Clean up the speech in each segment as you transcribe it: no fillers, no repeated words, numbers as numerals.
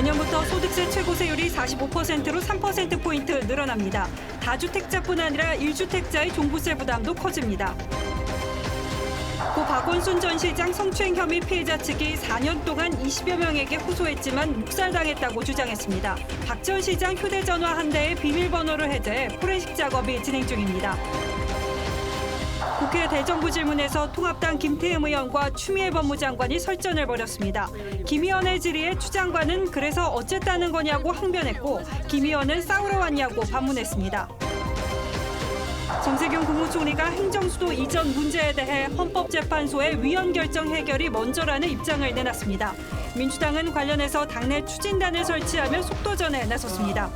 내년부터 소득세 최고세율이 45%로 3%포인트 늘어납니다. 다주택자뿐 아니라 1주택자의 종부세 부담도 커집니다. 고 박원순 전 시장 성추행 혐의 피해자 측이 4년 동안 20여 명에게 호소했지만 묵살당했다고 주장했습니다. 박 전 시장 휴대전화 한 대의 비밀번호를 해제해 포렌식 작업이 진행 중입니다. 국회 대정부 질문에서 통합당 김태흠 의원과 추미애 법무장관이 설전을 벌였습니다. 김 의원의 질의에 추 장관은 그래서 어쨌다는 거냐고 항변했고 김 의원은 싸우러 왔냐고 반문했습니다. 정세균 국무총리가 행정수도 이전 문제에 대해 헌법재판소의 위헌 결정 해결이 먼저라는 입장을 내놨습니다. 민주당은 관련해서 당내 추진단을 설치하며 속도전에 나섰습니다.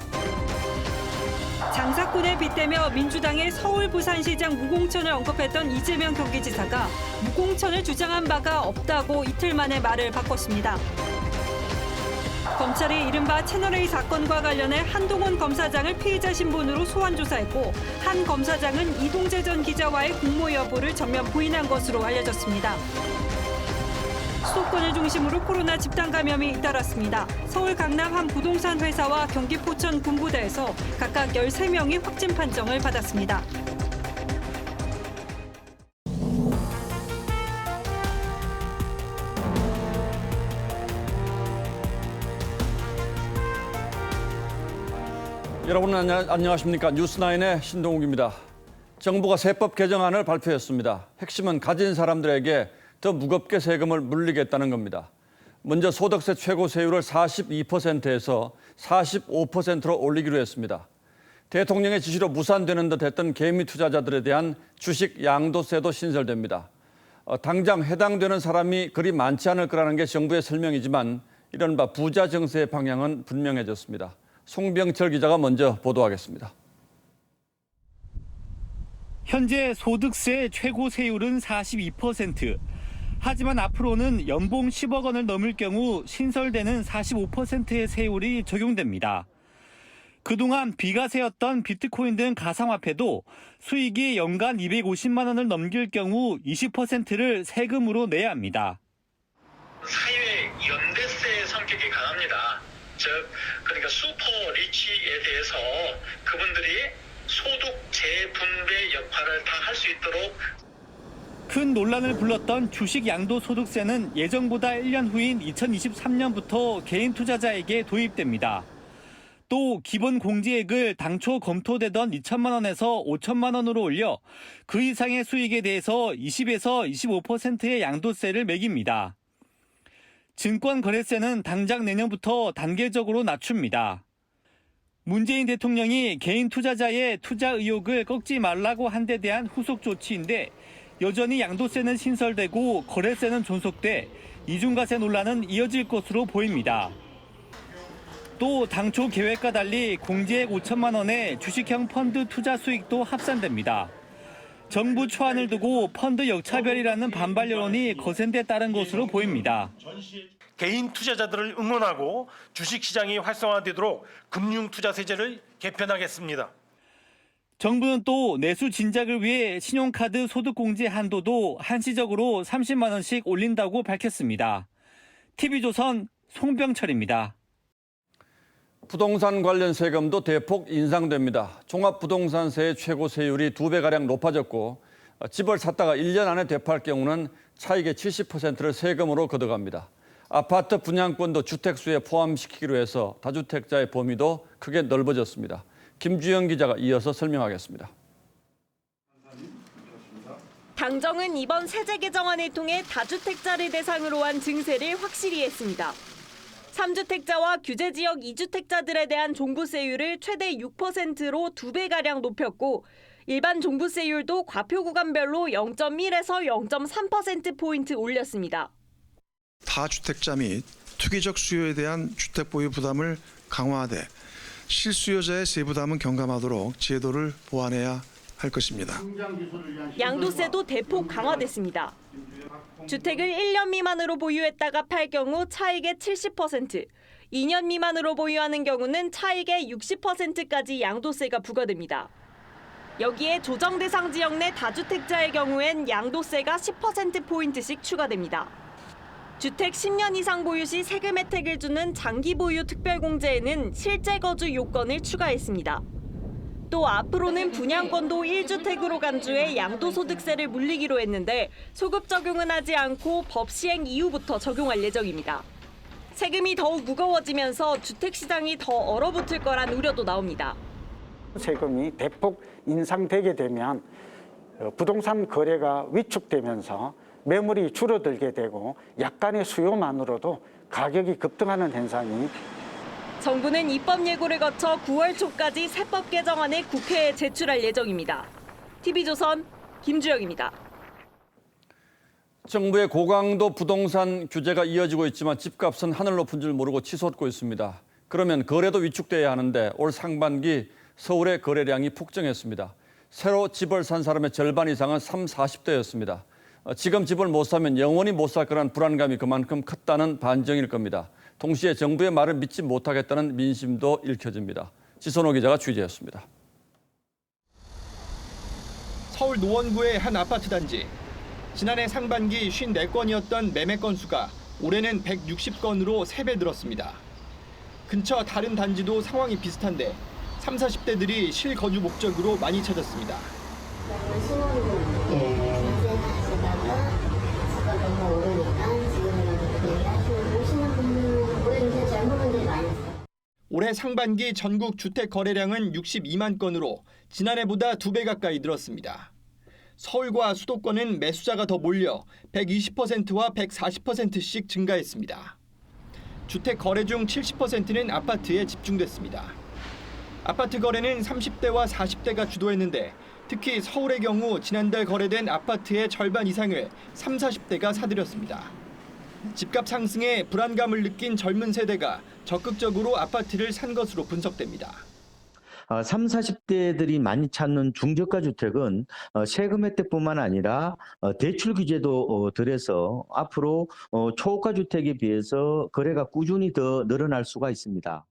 장사꾼에 빗대며 민주당의 서울 부산시장 무공천을 언급했던 이재명 경기지사가 무공천을 주장한 바가 없다고 이틀 만에 말을 바꿨습니다. 검찰이 이른바 채널A 사건과 관련해 한동훈 검사장을 피의자 신분으로 소환 조사했고 한 검사장은 이동재 전 기자와의 공모 여부를 전면 부인한 것으로 알려졌습니다. 수도권을 중심으로 코로나 집단 감염이 잇따랐습니다. 서울 강남 한 부동산 회사와 경기 포천 군부대에서 각각 13명이 확진 판정을 받았습니다. 여러분 안녕하십니까? 뉴스9의 신동욱입니다. 정부가 세법 개정안을 발표했습니다. 핵심은 가진 사람들에게 더 무겁게 세금을 물리겠다는 겁니다. 먼저 소득세 최고세율을 42%에서 45%로 올리기로 했습니다. 대통령의 지시로 무산되는 듯 했던 개미 투자자들에 대한 주식 양도세도 신설됩니다. 당장 해당되는 사람이 그리 많지 않을 거라는 게 정부의 설명이지만 이른바 부자 증세의 방향은 분명해졌습니다. 송병철 기자가 먼저 보도하겠습니다. 현재 소득세 최고세율은 42%. 하지만 앞으로는 연봉 10억 원을 넘을 경우 신설되는 45%의 세율이 적용됩니다. 그동안 비과세였던 비트코인 등 가상화폐도 수익이 연간 250만 원을 넘길 경우 20%를 세금으로 내야 합니다. 사회 연대세 성격이 강합니다. 즉 그러니까 슈퍼 리치에 대해서 그분들이 소득 재분배 역할을 다 할 수 있도록 큰 논란을 불렀던 주식 양도소득세는 예정보다 1년 후인 2023년부터 개인 투자자에게 도입됩니다. 또 기본 공제액을 당초 검토되던 2천만 원에서 5천만 원으로 올려 그 이상의 수익에 대해서 20에서 25%의 양도세를 매깁니다. 증권거래세는 당장 내년부터 단계적으로 낮춥니다. 문재인 대통령이 개인 투자자의 투자 의욕을 꺾지 말라고 한 데 대한 후속 조치인데 여전히 양도세는 신설되고 거래세는 존속돼 이중과세 논란은 이어질 것으로 보입니다. 또 당초 계획과 달리 공제액 5천만 원의 주식형 펀드 투자 수익도 합산됩니다. 정부 초안을 두고 펀드 역차별이라는 반발 여론이 거센 데 따른 것으로 보입니다. 개인 투자자들을 응원하고 주식시장이 활성화되도록 금융투자세제를 개편하겠습니다. 정부는 또 내수 진작을 위해 신용카드 소득공제 한도도 한시적으로 30만 원씩 올린다고 밝혔습니다. TV조선 송병철입니다. 부동산 관련 세금도 대폭 인상됩니다. 종합부동산세의 최고세율이 2배가량 높아졌고 집을 샀다가 1년 안에 되팔 경우는 차익의 70%를 세금으로 걷어갑니다. 아파트 분양권도 주택수에 포함시키기로 해서 다주택자의 범위도 크게 넓어졌습니다. 김주영 기자가 이어서 설명하겠습니다. 당정은 이번 세제 개정안을 통해 다주택자를 대상으로 한 증세를 확실히 했습니다. 3주택자와 규제지역 2주택자들에 대한 종부세율을 최대 6%로 2배가량 높였고 일반 종부세율도 과표 구간별로 0.1에서 0.3%포인트 올렸습니다. 다주택자 및 투기적 수요에 대한 주택 보유 부담을 강화하되 실수요자의 세부담은 경감하도록 제도를 보완해야 할 것입니다. 양도세도 대폭 강화됐습니다. 주택을 1년 미만으로 보유했다가 팔 경우 차익의 70%, 2년 미만으로 보유하는 경우는 차익의 60%까지 양도세가 부과됩니다. 여기에 조정 대상 지역 내 다주택자의 경우엔 양도세가 10%포인트씩 추가됩니다. 주택 10년 이상 보유 시 세금 혜택을 주는 장기 보유 특별공제에는 실제 거주 요건을 추가했습니다. 또 앞으로는 분양권도 1주택으로 간주해 양도소득세를 물리기로 했는데 소급 적용은 하지 않고 법 시행 이후부터 적용할 예정입니다. 세금이 더욱 무거워지면서 주택시장이 더 얼어붙을 거란 우려도 나옵니다. 세금이 대폭 인상되게 되면 부동산 거래가 위축되면서 매물이 줄어들게 되고 약간의 수요만으로도 가격이 급등하는 현상이 정부는 입법 예고를 거쳐 9월 초까지 세법 개정안을 국회에 제출할 예정입니다. TV조선 김주영입니다. 정부의 고강도 부동산 규제가 이어지고 있지만 집값은 하늘 높은 줄 모르고 치솟고 있습니다. 그러면 거래도 위축돼야 하는데 올 상반기 서울의 거래량이 폭증했습니다. 새로 집을 산 사람의 절반 이상은 30, 40대였습니다. 지금 집을 못 사면 영원히 못 살 거란 불안감이 그만큼 컸다는 반증일 겁니다. 동시에 정부의 말을 믿지 못하겠다는 민심도 읽혀집니다. 지선호 기자가 취재했습니다. 서울 노원구의 한 아파트 단지. 지난해 상반기 54건이었던 매매 건수가 올해는 160건으로 3배 늘었습니다. 근처 다른 단지도 상황이 비슷한데 30, 40대들이 실거주 목적으로 많이 찾았습니다. 올해 상반기 전국 주택 거래량은 62만 건으로 지난해보다 2배 가까이 늘었습니다. 서울과 수도권은 매수자가 더 몰려 120%와 140%씩 증가했습니다. 주택 거래 중 70%는 아파트에 집중됐습니다. 아파트 거래는 30대와 40대가 주도했는데 특히 서울의 경우 지난달 거래된 아파트의 절반 이상을 30, 40대가 사들였습니다. 집값 상승에 불안감을 느낀 젊은 세대가 적극적으로 아파트를 산 것으로 분석됩니다. 30, 40대들이 많이 찾는 중저가 주택은 세금 혜택뿐만 아니라 대출 규제도 덜해서 앞으로 초가 주택에 비해서 거래가 꾸준히 더 늘어날 수가 있습니다.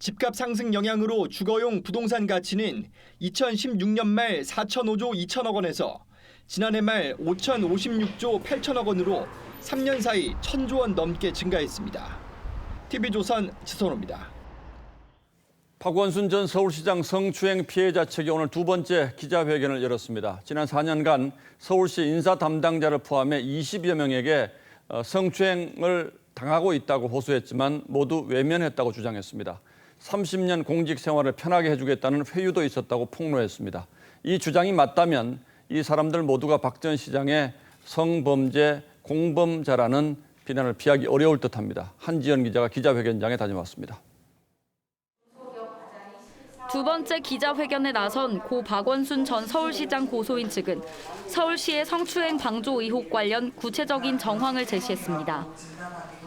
집값 상승 영향으로 주거용 부동산 가치는 2016년 말 4,005조 2천억 원에서 지난해 말 5,056조 8천억 원으로 3년 사이 1,000조 원 넘게 증가했습니다. TV조선 지선호입니다. 박원순 전 서울시장 성추행 피해자 측이 오늘 두 번째 기자회견을 열었습니다. 지난 4년간 서울시 인사 담당자를 포함해 20여 명에게 성추행을 당하고 있다고 호소했지만 모두 외면했다고 주장했습니다. 30년 공직 생활을 편하게 해주겠다는 회유도 있었다고 폭로했습니다. 이 주장이 맞다면 이 사람들 모두가 박 전 시장의 성범죄 공범자라는 비난을 피하기 어려울 듯합니다. 한지연 기자가 기자회견장에 다녀왔습니다. 두 번째 기자회견에 나선 고 박원순 전 서울시장 고소인 측은 서울시의 성추행 방조 의혹 관련 구체적인 정황을 제시했습니다.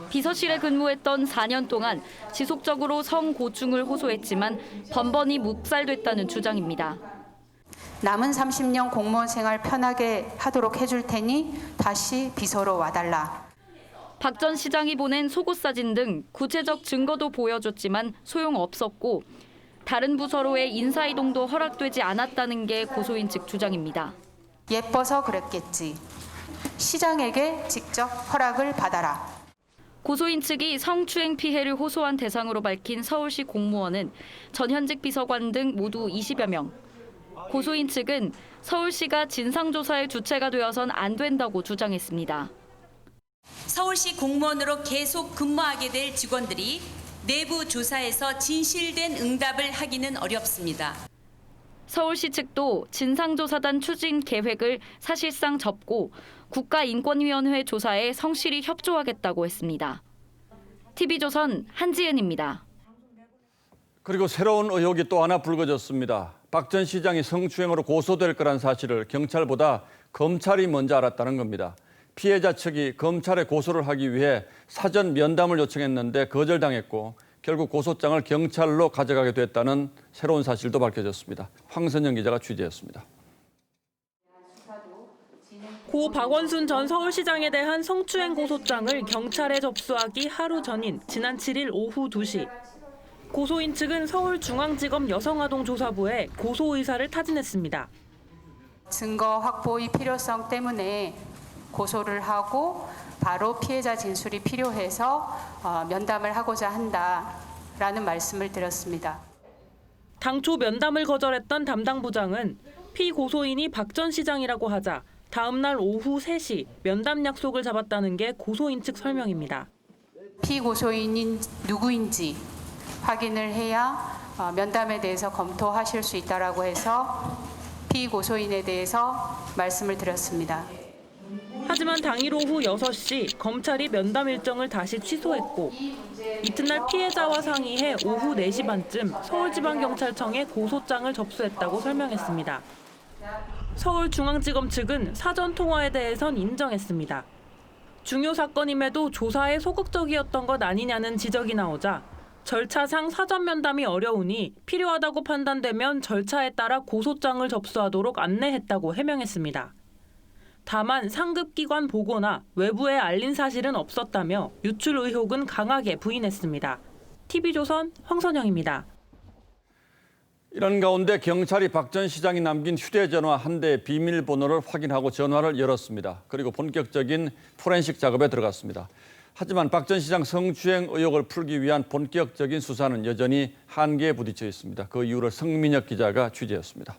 비서실에 근무했던 4년 동안 지속적으로 성고충을 호소했지만 번번이 묵살됐다는 주장입니다. 남은 30년 공무원 생활 편하게 하도록 해줄 테니 다시 비서로 와달라. 박 전 시장이 보낸 속옷 사진 등 구체적 증거도 보여줬지만 소용없었고 다른 부서로의 인사이동도 허락되지 않았다는 게 고소인 측 주장입니다. 예뻐서 그랬겠지. 시장에게 직접 허락을 받아라. 고소인 측이 성추행 피해를 호소한 대상으로 밝힌 서울시 공무원은 전현직 비서관 등 모두 20여 명. 고소인 측은 서울시가 진상조사의 주체가 되어선 안 된다고 주장했습니다. 서울시 공무원으로 계속 근무하게 될 직원들이 내부 조사에서 진실된 응답을 하기는 어렵습니다. 서울시 측도 진상조사단 추진 계획을 사실상 접고 국가인권위원회 조사에 성실히 협조하겠다고 했습니다. TV조선 한지은입니다. 그리고 새로운 의혹이 또 하나 불거졌습니다. 박 전 시장이 성추행으로 고소될 거란 사실을 경찰보다 검찰이 먼저 알았다는 겁니다. 피해자 측이 검찰에 고소를 하기 위해 사전 면담을 요청했는데 거절당했고 결국 고소장을 경찰로 가져가게 됐다는 새로운 사실도 밝혀졌습니다. 황선영 기자가 취재했습니다. 고 박원순 전 서울시장에 대한 성추행 고소장을 경찰에 접수하기 하루 전인 지난 7일 오후 2시. 고소인 측은 서울중앙지검 여성아동조사부에 고소 의사를 타진했습니다. 증거 확보의 필요성 때문에 고소를 하고 바로 피해자 진술이 필요해서 면담을 하고자 한다라는 말씀을 드렸습니다. 당초 면담을 거절했던 담당 부장은 피고소인이 박 전 시장이라고 하자 다음 날 오후 3시 면담 약속을 잡았다는 게 고소인 측 설명입니다. 피고소인이 누구인지 확인을 해야 면담에 대해서 검토하실 수 있다라고 해서 피고소인에 대해서 말씀을 드렸습니다. 하지만 당일 오후 6시 검찰이 면담 일정을 다시 취소했고 이튿날 피해자와 상의해 오후 4시 반쯤 서울지방경찰청에 고소장을 접수했다고 설명했습니다. 서울중앙지검 측은 사전 통화에 대해선 인정했습니다. 중요 사건임에도 조사에 소극적이었던 것 아니냐는 지적이 나오자 절차상 사전 면담이 어려우니 필요하다고 판단되면 절차에 따라 고소장을 접수하도록 안내했다고 해명했습니다. 다만 상급기관 보고나 외부에 알린 사실은 없었다며 유출 의혹은 강하게 부인했습니다. TV조선 황선영입니다. 이런 가운데 경찰이 박 전 시장이 남긴 휴대전화 한 대의 비밀번호를 확인하고 전화를 열었습니다. 그리고 본격적인 포렌식 작업에 들어갔습니다. 하지만 박 전 시장 성추행 의혹을 풀기 위한 본격적인 수사는 여전히 한계에 부딪혀 있습니다. 그 이유를 성민혁 기자가 취재했습니다.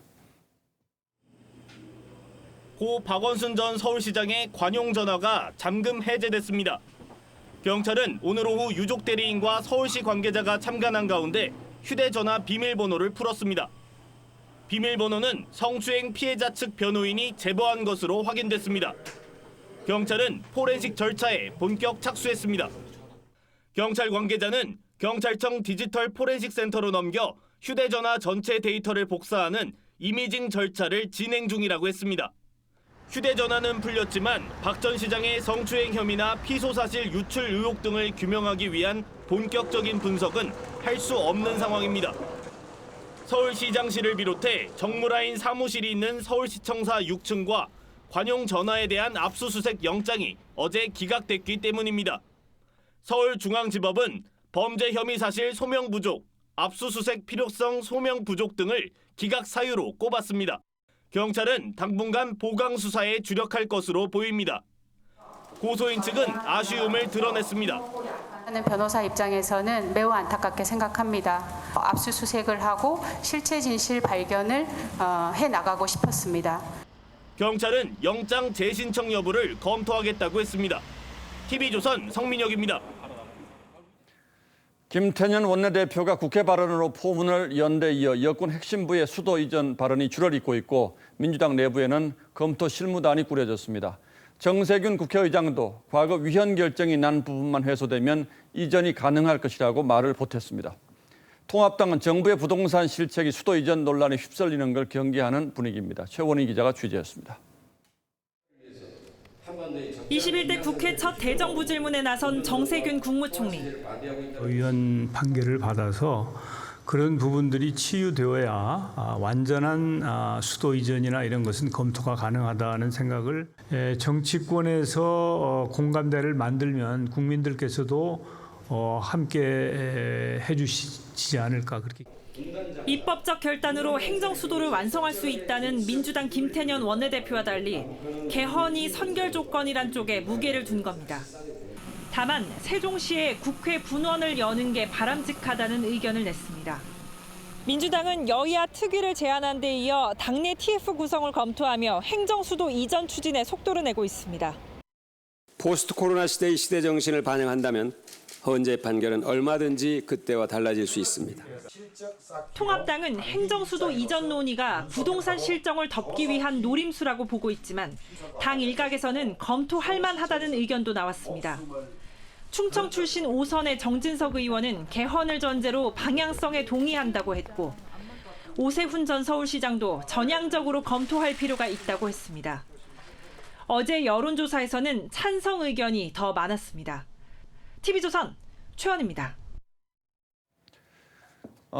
고 박원순 전 서울시장의 관용 전화가 잠금 해제됐습니다. 경찰은 오늘 오후 유족 대리인과 서울시 관계자가 참관한 가운데 휴대전화 비밀번호를 풀었습니다. 비밀번호는 성추행 피해자 측 변호인이 제보한 것으로 확인됐습니다. 경찰은 포렌식 절차에 본격 착수했습니다. 경찰 관계자는 경찰청 디지털 포렌식 센터로 넘겨 휴대전화 전체 데이터를 복사하는 이미징 절차를 진행 중이라고 했습니다. 휴대전화는 풀렸지만 박 전 시장의 성추행 혐의나 피소사실 유출 의혹 등을 규명하기 위한 본격적인 분석은 할 수 없는 상황입니다. 서울시장실을 비롯해 정무라인 사무실이 있는 서울시청사 6층과 관용 전화에 대한 압수수색 영장이 어제 기각됐기 때문입니다. 서울중앙지법은 범죄 혐의 사실 소명 부족, 압수수색 필요성 소명 부족 등을 기각 사유로 꼽았습니다. 경찰은 당분간 보강 수사에 주력할 것으로 보입니다. 고소인 측은 아쉬움을 드러냈습니다. 변호사 입장에서는 매우 안타깝게 생각합니다. 압수수색을 하고 실체 진실 발견을 해나가고 싶었습니다. 경찰은 영장 재신청 여부를 검토하겠다고 했습니다. TV조선 성민혁입니다. 김태년 원내대표가 국회 발언으로 포문을 연 데 이어 여권 핵심부의 수도 이전 발언이 줄을 잇고 있고 민주당 내부에는 검토 실무단이 꾸려졌습니다. 정세균 국회의장도 과거 위헌 결정이 난 부분만 해소되면 이전이 가능할 것이라고 말을 보탰습니다. 통합당은 정부의 부동산 실책이 수도 이전 논란에 휩쓸리는 걸 경계하는 분위기입니다. 최원희 기자가 취재했습니다. 21대 국회 첫 대정부 질문에 나선 정세균 국무총리. 위헌 판결을 받아서 그런 부분들이 치유되어야 완전한 수도 이전이나 이런 것은 검토가 가능하다는 생각을 정치권에서 공감대를 만들면 국민들께서도 함께 해주시지 않을까 그렇게. 입법적 결단으로 행정 수도를 완성할 수 있다는 민주당 김태년 원내대표와 달리 개헌이 선결 조건이란 쪽에 무게를 둔 겁니다. 다만 세종시에 국회 분원을 여는 게 바람직하다는 의견을 냈습니다. 민주당은 여야 특위를 제안한 데 이어 당내 TF 구성을 검토하며 행정수도 이전 추진에 속도를 내고 있습니다. 포스트 코로나 시대의 시대 정신을 반영한다면 헌재 판결은 얼마든지 그때와 달라질 수 있습니다. 통합당은 행정수도 이전 논의가 부동산 실정을 덮기 위한 노림수라고 보고 있지만 당 일각에서는 검토할 만하다는 의견도 나왔습니다. 충청 출신 5선의 정진석 의원은 개헌을 전제로 방향성에 동의한다고 했고 오세훈 전 서울시장도 전향적으로 검토할 필요가 있다고 했습니다. 어제 여론조사에서는 찬성 의견이 더 많았습니다. TV조선 최원입니다.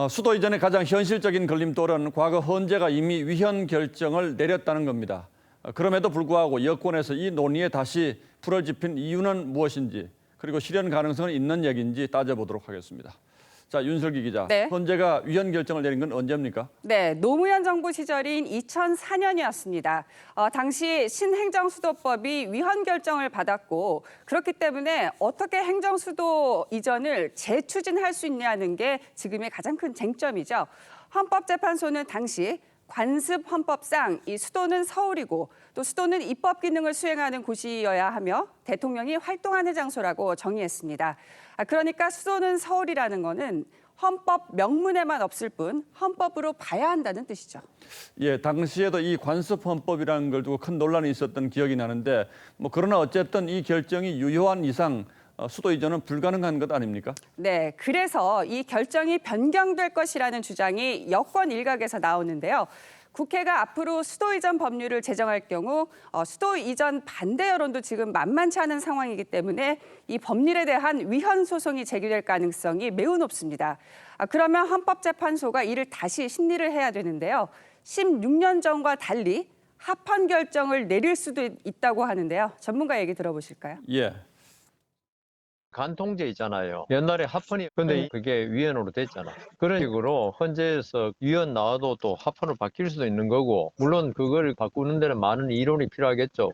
수도 이전의 가장 현실적인 걸림돌은 과거 헌재가 이미 위헌 결정을 내렸다는 겁니다. 그럼에도 불구하고 여권에서 이 논의에 다시 불을 지핀 이유는 무엇인지 그리고 실현 가능성은 있는 얘기인지 따져보도록 하겠습니다. 자, 윤슬기 기자. 네. 헌재가 위헌 결정을 내린 건 언제입니까? 네, 노무현 정부 시절인 2004년이었습니다. 당시 신행정수도법이 위헌 결정을 받았고 그렇기 때문에 어떻게 행정수도 이전을 재추진할 수 있냐는 게 지금의 가장 큰 쟁점이죠. 헌법재판소는 당시 관습 헌법상 이 수도는 서울이고 또 수도는 입법 기능을 수행하는 곳이어야 하며 대통령이 활동하는 장소라고 정의했습니다. 그러니까 수도는 서울이라는 거는 헌법 명문에만 없을 뿐 헌법으로 봐야 한다는 뜻이죠. 예, 당시에도 이 관습 헌법이라는 걸 두고 큰 논란이 있었던 기억이 나는데 그러나 어쨌든 이 결정이 유효한 이상 수도 이전은 불가능한 것 아닙니까? 네, 그래서 이 결정이 변경될 것이라는 주장이 여권 일각에서 나오는데요. 국회가 앞으로 수도 이전 법률을 제정할 경우 수도 이전 반대 여론도 지금 만만치 않은 상황이기 때문에 이 법률에 대한 위헌 소송이 제기될 가능성이 매우 높습니다. 그러면 헌법재판소가 이를 다시 심리를 해야 되는데요. 16년 전과 달리 합헌 결정을 내릴 수도 있다고 하는데요. 전문가 얘기 들어보실까요? 예. 간통제 있잖아요. 옛날에 합헌이 근데 그게 위헌으로 됐잖아. 그런 식으로 헌재에서 위헌 나와도 또 합헌으로 바뀔 수도 있는 거고 물론 그걸 바꾸는 데는 많은 이론이 필요하겠죠.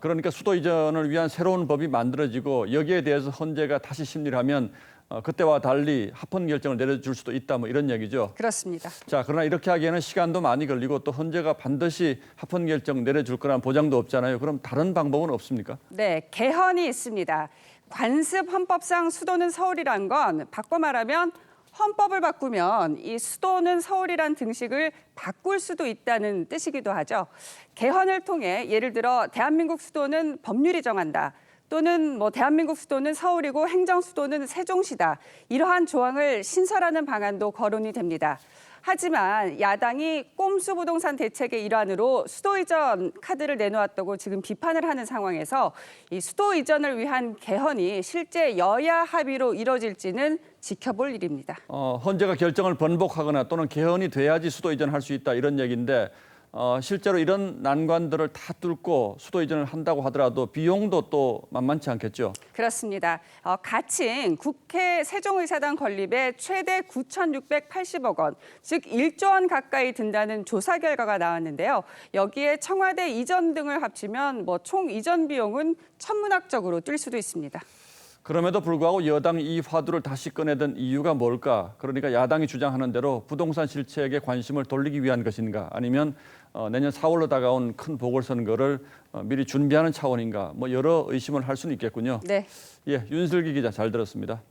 그러니까 수도 이전을 위한 새로운 법이 만들어지고 여기에 대해서 헌재가 다시 심리를 하면 그때와 달리 합헌 결정을 내려줄 수도 있다 이런 얘기죠. 그렇습니다. 자, 그러나 이렇게 하기에는 시간도 많이 걸리고 또 헌재가 반드시 합헌 결정 내려줄 거라는 보장도 없잖아요. 그럼 다른 방법은 없습니까? 네, 개헌이 있습니다. 관습 헌법상 수도는 서울이란 건 바꿔 말하면 헌법을 바꾸면 이 수도는 서울이란 등식을 바꿀 수도 있다는 뜻이기도 하죠. 개헌을 통해 예를 들어 대한민국 수도는 법률이 정한다. 또는 대한민국 수도는 서울이고 행정 수도는 세종시다. 이러한 조항을 신설하는 방안도 거론이 됩니다. 하지만 야당이 꼼수 부동산 대책의 일환으로 수도 이전 카드를 내놓았다고 지금 비판을 하는 상황에서 이 수도 이전을 위한 개헌이 실제 여야 합의로 이뤄질지는 지켜볼 일입니다. 헌재가 결정을 번복하거나 또는 개헌이 돼야지 수도 이전할 수 있다 이런 얘기인데 실제로 이런 난관들을 다 뚫고 수도 이전을 한다고 하더라도 비용도 또 만만치 않겠죠. 그렇습니다. 가칭 국회 세종의사당 건립에 최대 9,680억 원, 즉 1조 원 가까이 든다는 조사 결과가 나왔는데요. 여기에 청와대 이전 등을 합치면 총 이전 비용은 천문학적으로 뛸 수도 있습니다. 그럼에도 불구하고 여당이 이 화두를 다시 꺼내던 이유가 뭘까? 그러니까 야당이 주장하는 대로 부동산 실책에 관심을 돌리기 위한 것인가? 아니면 내년 4월로 다가온 큰 보궐선거를 미리 준비하는 차원인가? 여러 의심을 할 수는 있겠군요. 네. 예, 윤슬기 기자 잘 들었습니다.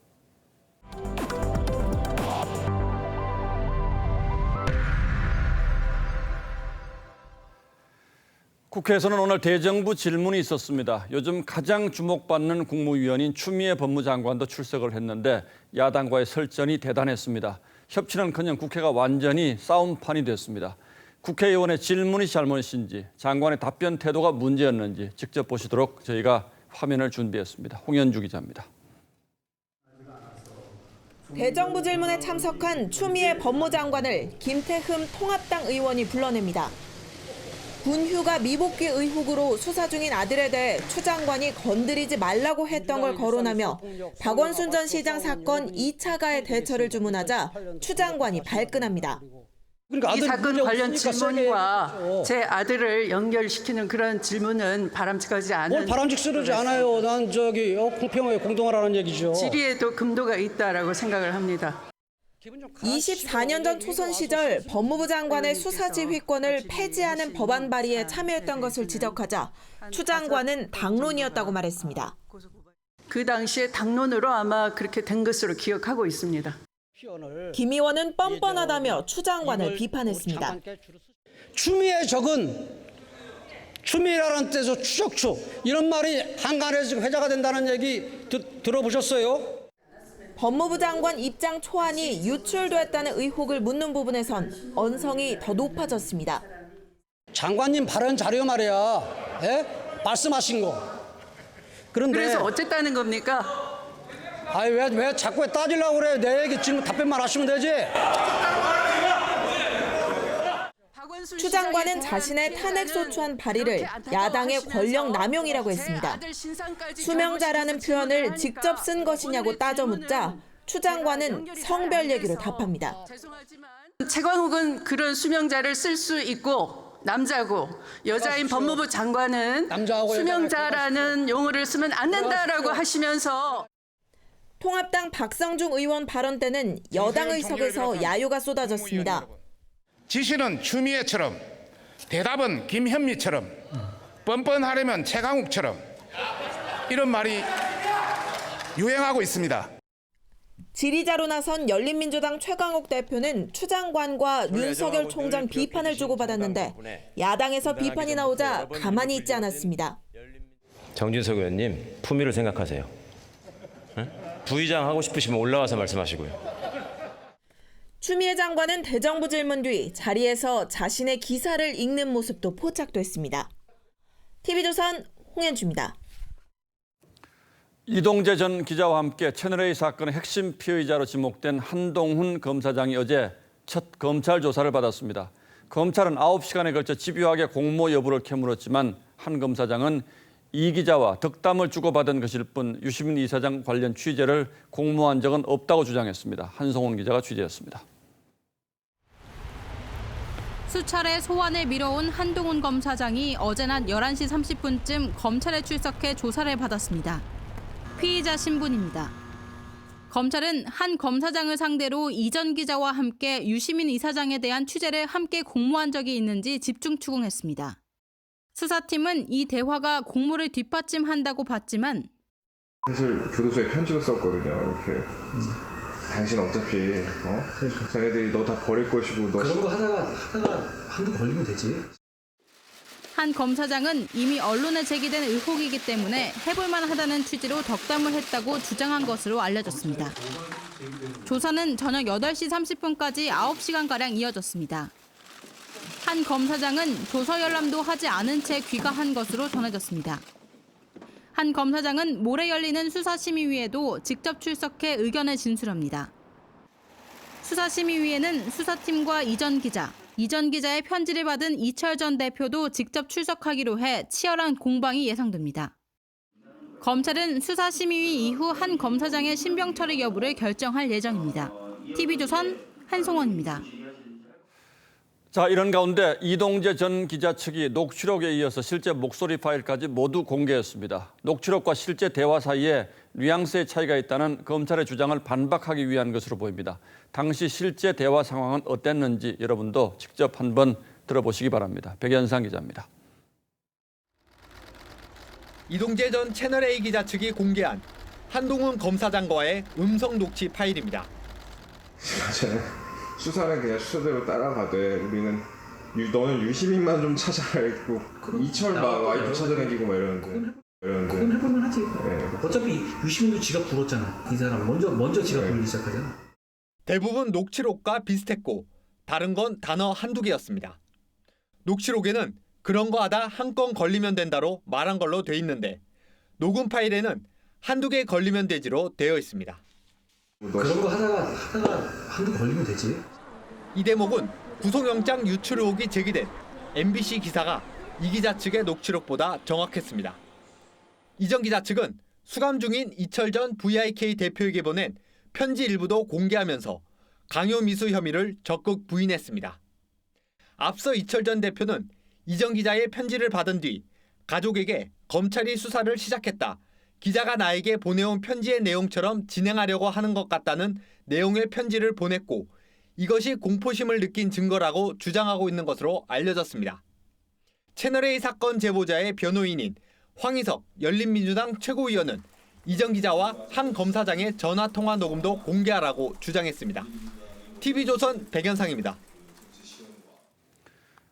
국회에서는 오늘 대정부 질문이 있었습니다. 요즘 가장 주목받는 국무위원인 추미애 법무장관도 출석을 했는데 야당과의 설전이 대단했습니다. 협치는커녕 국회가 완전히 싸움판이 됐습니다. 국회의원의 질문이 잘못인지 장관의 답변 태도가 문제였는지 직접 보시도록 저희가 화면을 준비했습니다. 홍현주 기자입니다. 대정부 질문에 참석한 추미애 법무장관을 김태흠 통합당 의원이 불러냅니다. 군 휴가 미복귀 의혹으로 수사 중인 아들에 대해 추 장관이 건드리지 말라고 했던 걸 거론하며 박원순 전 시장 사건 2차 가해 대처를 주문하자 추 장관이 발끈합니다. 이 사건 관련 질문과 제 아들을 연결시키는 그런 질문은 바람직하지 않은. 바람직스러지 않아요. 난 공평하게 공동하라는 얘기죠. 질의에도 금도가 있다라고 생각을 합니다. 24년 전 초선 시절 법무부 장관의 수사지휘권을 폐지하는 법안 발의에 참여했던 것을 지적하자 추 장관은 당론이었다고 말했습니다. 그 당시에 당론으로 아마 그렇게 된 것으로 기억하고 있습니다. 김 의원은 뻔뻔하다며 추 장관을 비판했습니다. 추미애 적은 추미애라는 뜻에서 추적추 이런 말이 한간에서 회자가 된다는 얘기 들어보셨어요? 법무부 장관 입장 초안이 유출됐다는 의혹을 묻는 부분에선 언성이 더 높아졌습니다. 장관님 발언 자료 말이야. 예? 말씀하신 거. 그래서 어쨌다는 겁니까? 아니 왜 자꾸 따지려고 그래. 내 얘기 질문 답변만 하시면 되지. 추 장관은 자신의 탄핵소추안 발의를 야당의 권력 남용이라고 했습니다. 수명자라는 표현을 직접 쓴 것이냐고 따져 묻자 추 장관은 성별 얘기로 답합니다. 최광욱은 그런 수명자를 쓸 수 있고 남자고 여자인 법무부 장관은 수명자라는 용어를 쓰면 안 된다라고 하시면서 통합당 박성중 의원 발언 때는 여당 의석에서 야유가 쏟아졌습니다. 지시는 추미애처럼, 대답은 김현미처럼, 뻔뻔하려면 최강욱처럼 이런 말이 유행하고 있습니다. 질의자로 나선 열린민주당 최광욱 대표는 추 장관과 윤석열 총장 비판을 주고받았는데 야당에서 비판이 나오자 가만히 있지 않았습니다. 정진석 의원님, 품위를 생각하세요. 부의장 하고 싶으시면 올라와서 말씀하시고요. 추미애 장관은 대정부 질문 뒤 자리에서 자신의 기사를 읽는 모습도 포착됐습니다. TV조선 홍현주입니다. 이동재 전 기자와 함께 채널A 사건의 핵심 피의자로 지목된 한동훈 검사장이 어제 첫 검찰 조사를 받았습니다. 검찰은 9시간에 걸쳐 집요하게 공모 여부를 캐물었지만 한 검사장은 이 기자와 덕담을 주고받은 것일 뿐 유시민 이사장 관련 취재를 공모한 적은 없다고 주장했습니다. 한송원 기자가 취재했습니다. 수차례 소환을 미뤄온 한동훈 검사장이 어제 낮 11시 30분쯤 검찰에 출석해 조사를 받았습니다. 피의자 신분입니다. 검찰은 한 검사장을 상대로 이 전 기자와 함께 유시민 이사장에 대한 취재를 함께 공모한 적이 있는지 집중 추궁했습니다. 수사팀은 이 대화가 공모를 뒷받침한다고 봤지만 사실 교도소에 편지를 썼거든요. 이렇게 당신 어차피 자네들이 너 다 버릴 것이고 너 그런 거 하다가 한두 걸리면 되지. 한 검사장은 이미 언론에 제기된 의혹이기 때문에 해볼만 하다는 취지로 덕담을 했다고 주장한 것으로 알려졌습니다. 조사는 저녁 8시 30분까지 9시간가량 이어졌습니다. 한 검사장은 조서 열람도 하지 않은 채 귀가한 것으로 전해졌습니다. 한 검사장은 모레 열리는 수사심의위에도 직접 출석해 의견을 진술합니다. 수사심의위에는 수사팀과 이 전 기자의 편지를 받은 이철 전 대표도 직접 출석하기로 해 치열한 공방이 예상됩니다. 검찰은 수사심의위 이후 한 검사장의 신병 처리 여부를 결정할 예정입니다. TV조선 한송원입니다. 자, 이런 가운데 이동재 전 기자 측이 녹취록에 이어서 실제 목소리 파일까지 모두 공개했습니다. 녹취록과 실제 대화 사이에 뉘앙스의 차이가 있다는 검찰의 주장을 반박하기 위한 것으로 보입니다. 당시 실제 대화 상황은 어땠는지 여러분도 직접 한번 들어보시기 바랍니다. 백연상 기자입니다. 이동재 전 채널A 기자 측이 공개한 한동훈 검사장과의 음성 녹취 파일입니다. 수사는 그냥 수사대로 따라가되 우리는 너는 유시민만 좀 찾아라 했고 이철 막 와이프 찾아다니고 막 이러는데. 그건 해볼만 하지. 네. 어차피 유시민도 지가 불었잖아. 이 사람 먼저 지가 불기 시작하잖아. 대부분 녹취록과 비슷했고 다른 건 단어 한두 개였습니다. 녹취록에는 그런 거 하다 한 건 걸리면 된다로 말한 걸로 돼 있는데 녹음 파일에는 한두 개 걸리면 되지로 되어 있습니다. 그런 거 하다가 한두 걸리면 되지. 이 대목은 구속영장 유출 의혹이 제기된 MBC 기사가 이 기자 측의 녹취록보다 정확했습니다. 이 전 기자 측은 수감 중인 이철 전 VIK 대표에게 보낸 편지 일부도 공개하면서 강요미수 혐의를 적극 부인했습니다. 앞서 이철 전 대표는 이 전 기자의 편지를 받은 뒤 가족에게 검찰이 수사를 시작했다. 기자가 나에게 보내온 편지의 내용처럼 진행하려고 하는 것 같다는 내용의 편지를 보냈고 이것이 공포심을 느낀 증거라고 주장하고 있는 것으로 알려졌습니다. 채널A 사건 제보자의 변호인인 황희석 열린민주당 최고위원은 이 전 기자와 한 검사장의 전화통화 녹음도 공개하라고 주장했습니다. TV조선 백연상입니다.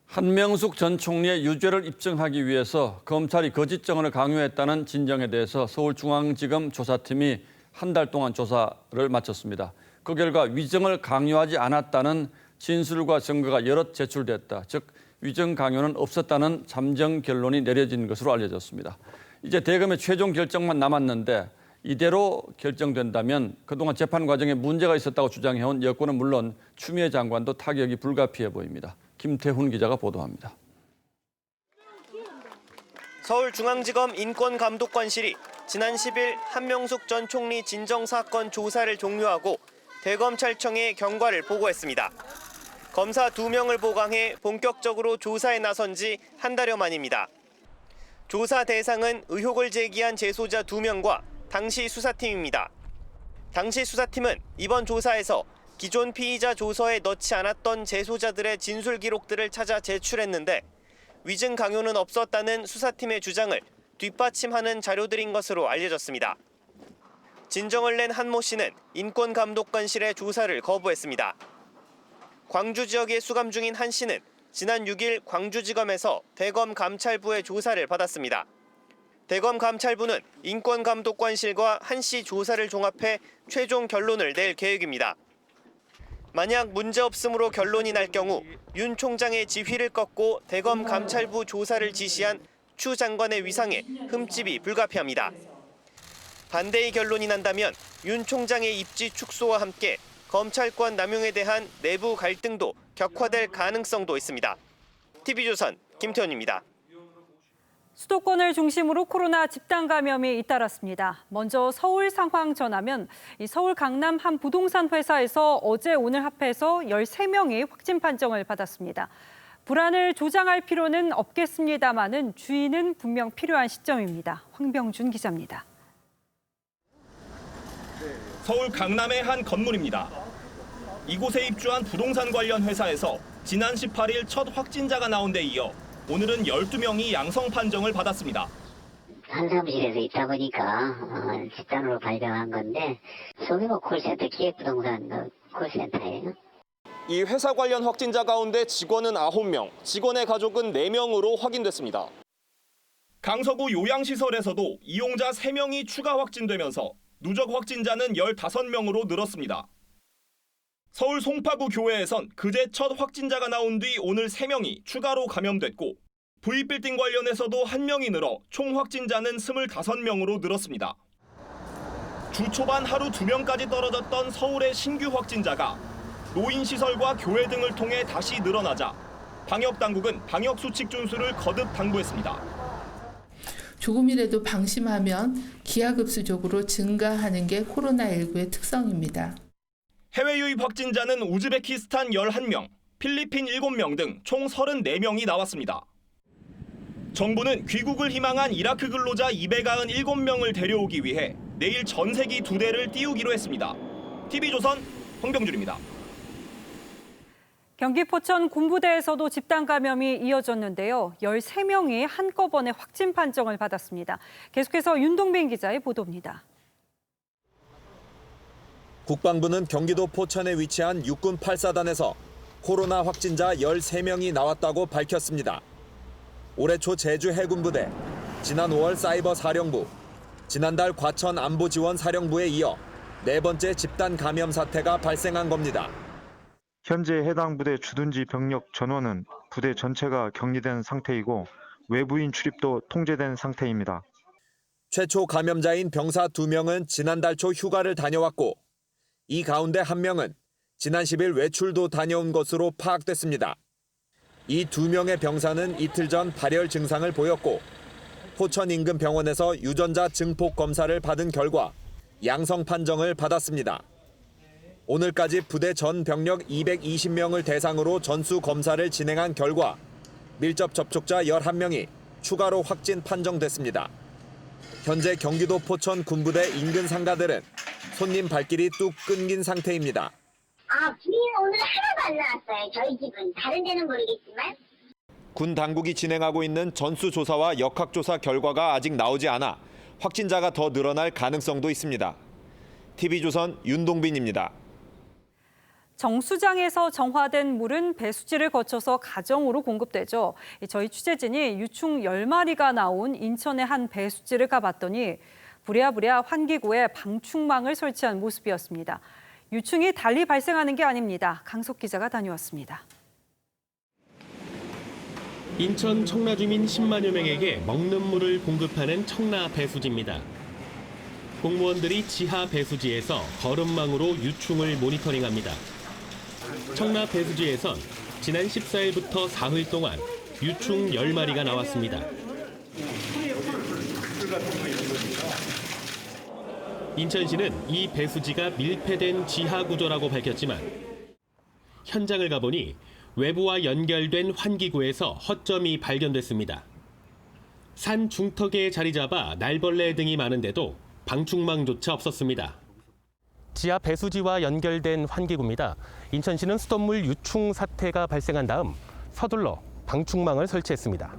한명숙 전 총리의 유죄를 입증하기 위해서 검찰이 거짓 증언을 강요했다는 진정에 대해서 서울중앙지검 조사팀이 한 달 동안 조사를 마쳤습니다. 그 결과 위증을 강요하지 않았다는 진술과 증거가 여럿 제출됐다. 즉 위증 강요는 없었다는 잠정 결론이 내려진 것으로 알려졌습니다. 이제 대검의 최종 결정만 남았는데 이대로 결정된다면 그동안 재판 과정에 문제가 있었다고 주장해온 여권은 물론 추미애 장관도 타격이 불가피해 보입니다. 김태훈 기자가 보도합니다. 서울중앙지검 인권감독관실이 지난 10일 한명숙 전 총리 진정 사건 조사를 종료하고 대검찰청에 경과를 보고했습니다. 검사 2명을 보강해 본격적으로 조사에 나선 지 한 달여 만입니다. 조사 대상은 의혹을 제기한 재소자 2명과 당시 수사팀입니다. 당시 수사팀은 이번 조사에서 기존 피의자 조서에 넣지 않았던 재소자들의 진술 기록들을 찾아 제출했는데 위증 강요는 없었다는 수사팀의 주장을 뒷받침하는 자료들인 것으로 알려졌습니다. 진정을 낸 한모 씨는 인권감독관실의 조사를 거부했습니다. 광주 지역에 수감 중인 한 씨는 지난 6일 광주지검에서 대검감찰부의 조사를 받았습니다. 대검감찰부는 인권감독관실과 한 씨 조사를 종합해 최종 결론을 낼 계획입니다. 만약 문제없음으로 결론이 날 경우 윤 총장의 지휘를 꺾고 대검감찰부 조사를 지시한 추 장관의 위상에 흠집이 불가피합니다. 반대의 결론이 난다면 윤 총장의 입지 축소와 함께 검찰권 남용에 대한 내부 갈등도 격화될 가능성도 있습니다. TV조선 김태훈입니다. 수도권을 중심으로 코로나 집단 감염이 잇따랐습니다. 먼저 서울 상황 전하면 서울 강남 한 부동산 회사에서 어제 오늘 합해서 13명이 확진 판정을 받았습니다. 불안을 조장할 필요는 없겠습니다마는 주의는 분명 필요한 시점입니다. 황병준 기자입니다. 서울 강남의 한 건물입니다. 이곳에 입주한 부동산 관련 회사에서 지난 18일 첫 확진자가 나온 데 이어 오늘은 12명이 양성 판정을 받았습니다. 한 사무실에서 있다 보니까 집단으로 발병한 건데 소규모 콜센터 기획부동산 콜센터예요. 이 회사 관련 확진자 가운데 직원은 9명, 직원의 가족은 4명으로 확인됐습니다. 강서구 요양시설에서도 이용자 3명이 추가 확진되면서 누적 확진자는 15명으로 늘었습니다. 서울 송파구 교회에선 그제 첫 확진자가 나온 뒤 오늘 3명이 추가로 감염됐고 V빌딩 관련해서도 1명이 늘어 총 확진자는 25명으로 늘었습니다. 주 초반 하루 2명까지 떨어졌던 서울의 신규 확진자가 노인시설과 교회 등을 통해 다시 늘어나자 방역당국은 방역수칙 준수를 거듭 당부했습니다. 조금이라도 방심하면 기하급수적으로 증가하는 게 코로나19의 특성입니다. 해외 유입 확진자는 우즈베키스탄 11명, 필리핀 7명 등 총 34명이 나왔습니다. 정부는 귀국을 희망한 이라크 근로자 297명을 데려오기 위해 내일 전세기 2대를 띄우기로 했습니다. TV조선 황병준입니다. 경기 포천 군부대에서도 집단 감염이 이어졌는데요. 13명이 한꺼번에 확진 판정을 받았습니다. 계속해서 윤동빈 기자의 보도입니다. 국방부는 경기도 포천에 위치한 육군 8사단에서 코로나 확진자 13명이 나왔다고 밝혔습니다. 올해 초 제주 해군부대, 지난 5월 사이버 사령부, 지난달 과천 안보지원사령부에 이어 4번째 집단 감염 사태가 발생한 겁니다. 현재 해당 부대 주둔지 병력 전원은 부대 전체가 격리된 상태이고 외부인 출입도 통제된 상태입니다. 최초 감염자인 병사 2명은 지난달 초 휴가를 다녀왔고 이 가운데 1명은 지난 10일 외출도 다녀온 것으로 파악됐습니다. 이 2명의 병사는 이틀 전 발열 증상을 보였고 포천 인근 병원에서 유전자 증폭 검사를 받은 결과 양성 판정을 받았습니다. 오늘까지 부대 전 병력 220명을 대상으로 전수 검사를 진행한 결과 밀접 접촉자 11명이 추가로 확진 판정됐습니다. 현재 경기도 포천 군부대 인근 상가들은 손님 발길이 뚝 끊긴 상태입니다. 주민 오늘 하나도 안 나왔어요. 저희 집은. 다른 데는 모르겠지만. 군 당국이 진행하고 있는 전수조사와 역학조사 결과가 아직 나오지 않아 확진자가 더 늘어날 가능성도 있습니다. TV조선 윤동빈입니다. 정수장에서 정화된 물은 배수지를 거쳐서 가정으로 공급되죠. 저희 취재진이 유충 10마리가 나온 인천의 한 배수지를 가봤더니 부랴부랴 환기구에 방충망을 설치한 모습이었습니다. 유충이 달리 발생하는 게 아닙니다. 강석 기자가 다녀왔습니다. 인천 청라 주민 10만여 명에게 먹는 물을 공급하는 청라 배수지입니다. 공무원들이 지하 배수지에서 거름망으로 유충을 모니터링합니다. 청라 배수지에선 지난 14일부터 사흘 동안 유충 10마리가 나왔습니다. 인천시는 이 배수지가 밀폐된 지하 구조라고 밝혔지만 현장을 가보니 외부와 연결된 환기구에서 허점이 발견됐습니다. 산 중턱에 자리 잡아 날벌레 등이 많은데도 방충망조차 없었습니다. 지하 배수지와 연결된 환기구입니다. 인천시는 수돗물 유충 사태가 발생한 다음 서둘러 방충망을 설치했습니다.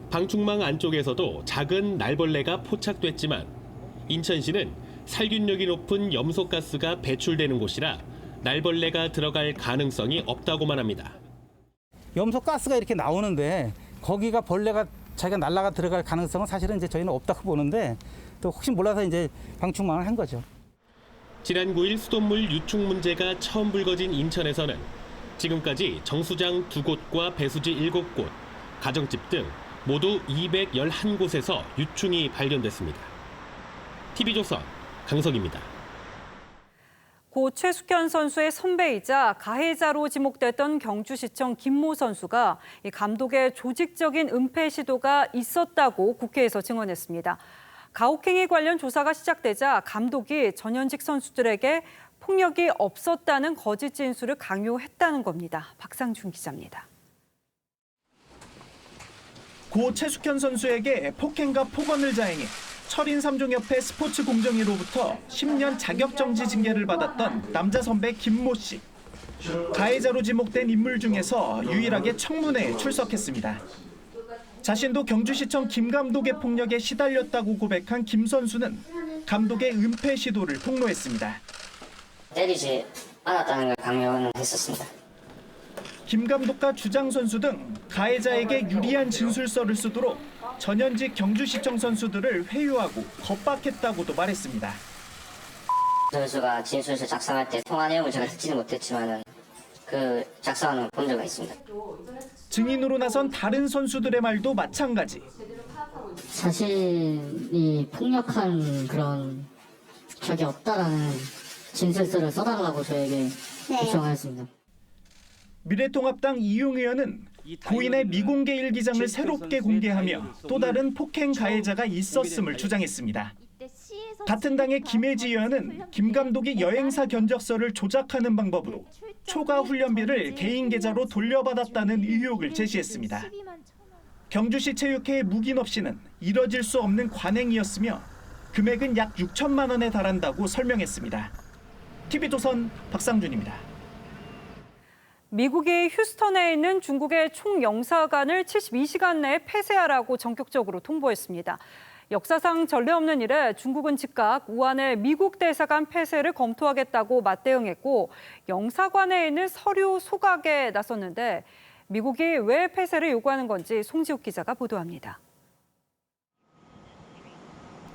방충망 안쪽에서도 작은 날벌레가 포착됐지만 인천시는 살균력이 높은 염소가스가 배출되는 곳이라 날벌레가 들어갈 가능성이 없다고만 합니다. 염소가스가 이렇게 나오는데 거기가 벌레가 자기가 날아가 들어갈 가능성은 사실은 이제 저희는 없다고 보는데 또 혹시 몰라서 이제 방충망을 한 거죠. 지난 9일 수돗물 유충 문제가 처음 불거진 인천에서는 지금까지 정수장 2곳과 배수지 7곳, 가정집 등 모두 211곳에서 유충이 발견됐습니다. TV조선 강석입니다. 고 최숙현 선수의 선배이자 가해자로 지목됐던 경주시청 김모 선수가 감독의 조직적인 은폐 시도가 있었다고 국회에서 증언했습니다. 가혹행위 관련 조사가 시작되자 감독이 전현직 선수들에게 폭력이 없었다는 거짓 진술을 강요했다는 겁니다. 박상준 기자입니다. 고 최숙현 선수에게 폭행과 폭언을 자행해 철인 3종협회 스포츠 공정위로부터 10년 자격정지 징계를 받았던 남자 선배 김모 씨. 가해자로 지목된 인물 중에서 유일하게 청문회에 출석했습니다. 자신도 경주시청 김 감독의 폭력에 시달렸다고 고백한 김 선수는 감독의 은폐 시도를 폭로했습니다. 때리지 않았다는 걸 강요는 했었습니다. 김 감독과 주장 선수 등 가해자에게 유리한 진술서를 쓰도록 전현직 경주시청 선수들을 회유하고 겁박했다고도 말했습니다. 선수가 진술서 작성할 때 통화 내용을 제가 듣지는 못했지만 그 작성하는 걸 본 적이 있습니다. 증인으로 나선 다른 선수들의 말도 마찬가지. 자신이 폭력한 그런 적이 없다라는 진술서를 써달라고 저에게 요청하였습니다. 미래통합당 이용 의원은 고인의 미공개 일기장을 새롭게 공개하며 또 다른 폭행 가해자가 있었음을 주장했습니다. 같은 당의 김혜지 의원은 김 감독이 여행사 견적서를 조작하는 방법으로 초과 훈련비를 개인 계좌로 돌려받았다는 의혹을 제시했습니다. 경주시 체육회의 무기업 씨는 이뤄질 수 없는 관행이었으며 금액은 약 6천만 원에 달한다고 설명했습니다. TV조선 박상준입니다. 미국이 휴스턴에 있는 중국의 총영사관을 72시간 내에 폐쇄하라고 전격적으로 통보했습니다. 역사상 전례 없는 일에 중국은 즉각 우한의 미국 대사관 폐쇄를 검토하겠다고 맞대응했고 영사관에 있는 서류 소각에 나섰는데 미국이 왜 폐쇄를 요구하는 건지 송지욱 기자가 보도합니다.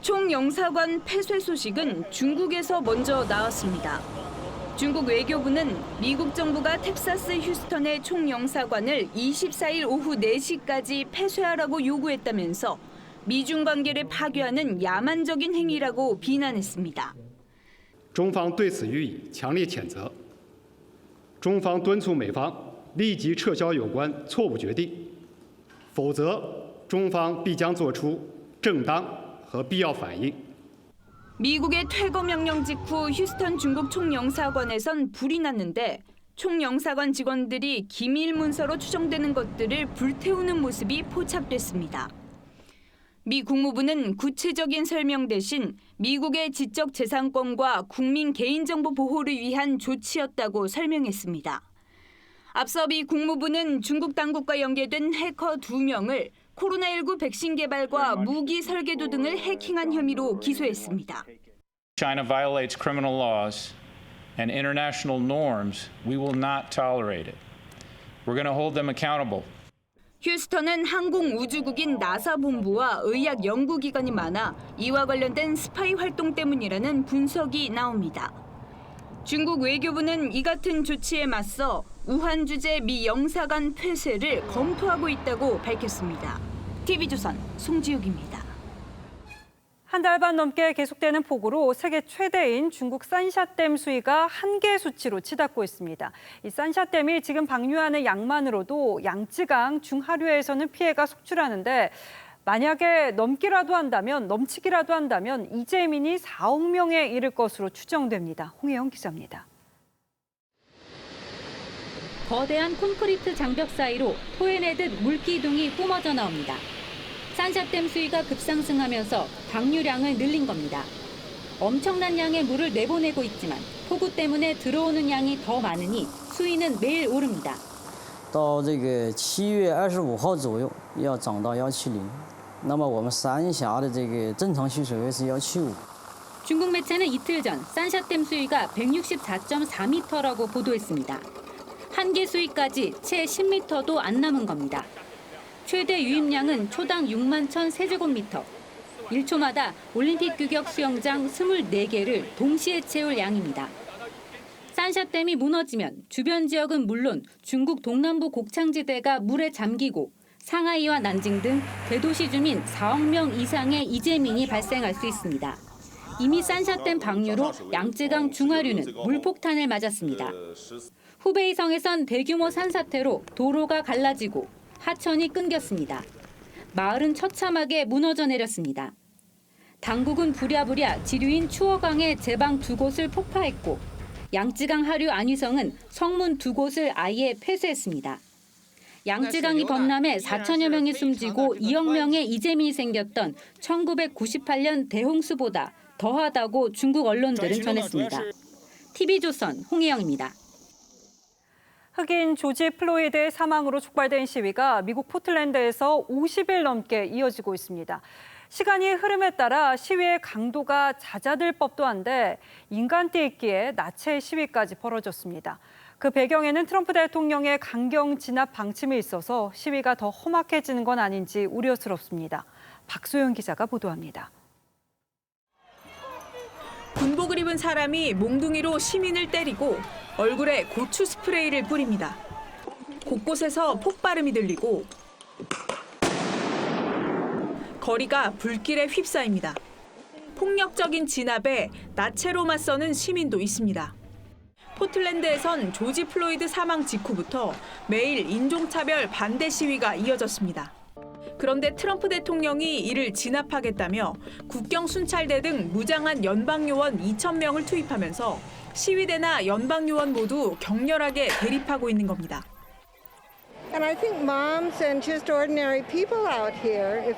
총영사관 폐쇄 소식은 중국에서 먼저 나왔습니다. 중국 외교부는 미국 정부가 텍사스 휴스턴의 총영사관을 24일 오후 4시까지 폐쇄하라고 요구했다면서 미중 관계를 파괴하는 야만적인 행위라고 비난했습니다. 中方对此予以强烈谴责。中方敦促美方立即撤销有关错误决定，否则中方必将作出正当和必要反应。 미국의 퇴거 명령 직후 휴스턴 중국 총영사관에선 불이 났는데 총영사관 직원들이 기밀 문서로 추정되는 것들을 불태우는 모습이 포착됐습니다. 미 국무부는 구체적인 설명 대신 미국의 지적 재산권과 국민 개인정보 보호를 위한 조치였다고 설명했습니다. 앞서 미 국무부는 중국 당국과 연계된 해커 2명을 코로나19 백신 개발과 무기 설계도 등을 해킹한 혐의로 기소했습니다. China violates criminal laws and international norms. We will not tolerate it. We're going to hold them accountable. 휴스턴은 항공우주국인 나사 본부와 의학 연구기관이 많아 이와 관련된 스파이 활동 때문이라는 분석이 나옵니다. 중국 외교부는 이 같은 조치에 맞서 우한 주재 미 영사관 폐쇄를 검토하고 있다고 밝혔습니다. TV조선 송지욱입니다. 한 달 반 넘게 계속되는 폭우로 세계 최대인 중국 산샤댐 수위가 한계 수치로 치닫고 있습니다. 이 산샤댐이 지금 방류하는 양만으로도 양쯔강 중하류에서는 피해가 속출하는데 만약에 넘치기라도 한다면 이재민이 4억 명에 이를 것으로 추정됩니다. 홍혜영 기자입니다. 거대한 콘크리트 장벽 사이로 토해내듯 물기둥이 뿜어져 나옵니다. 산샤댐 수위가 급상승하면서 방류량을 늘린 겁니다. 엄청난 양의 물을 내보내고 있지만 폭우 때문에 들어오는 양이 더 많으니 수위는 매일 오릅니다. 到这个7月25号左右要涨到170，那么我们三峡的这个正常蓄水位是175。 중국 매체는 이틀 전 산샤댐 수위가 164.4m라고 보도했습니다. 한계 수위까지 채 10m도 안 남은 겁니다. 최대 유입량은 초당 6만 1,000세제곱미터. 1초마다 올림픽 규격 수영장 24개를 동시에 채울 양입니다. 산샤댐이 무너지면 주변 지역은 물론 중국 동남부 곡창지대가 물에 잠기고 상하이와 난징 등 대도시 주민 4억 명 이상의 이재민이 발생할 수 있습니다. 이미 산샤댐 방류로 양쯔강 중하류는 물폭탄을 맞았습니다. 후베이성에선 대규모 산사태로 도로가 갈라지고 하천이 끊겼습니다. 마을은 처참하게 무너져 내렸습니다. 당국은 부랴부랴 지류인 추어강의 제방 2곳을 폭파했고 양쯔강 하류 안위성은 성문 2곳을 아예 폐쇄했습니다. 양쯔강이 범람해 4천여 명이 숨지고 2억 명의 이재민이 생겼던 1998년 대홍수보다 더하다고 중국 언론들은 전했습니다. TV조선 홍혜영입니다. 흑인 조지 플로이드의 사망으로 촉발된 시위가 미국 포틀랜드에서 50일 넘게 이어지고 있습니다. 시간이 흐름에 따라 시위의 강도가 잦아들 법도 한데 인간띠 나체 시위까지 벌어졌습니다. 그 배경에는 트럼프 대통령의 강경 진압 방침이 있어서 시위가 더 험악해지는 건 아닌지 우려스럽습니다. 박소연 기자가 보도합니다. 군복을 입은 사람이 몽둥이로 시민을 때리고 얼굴에 고추 스프레이를 뿌립니다. 곳곳에서 폭발음이 들리고 거리가 불길에 휩싸입니다. 폭력적인 진압에 나체로 맞서는 시민도 있습니다. 포틀랜드에선 조지 플로이드 사망 직후부터 매일 인종차별 반대 시위가 이어졌습니다. 그런데 트럼프 대통령이 이를 진압하겠다며 국경 순찰대 등 무장한 연방요원 2,000명을 투입하면서 시위대나 연방요원 모두 격렬하게 대립하고 있는 겁니다. And I think moms and just ordinary people out here, if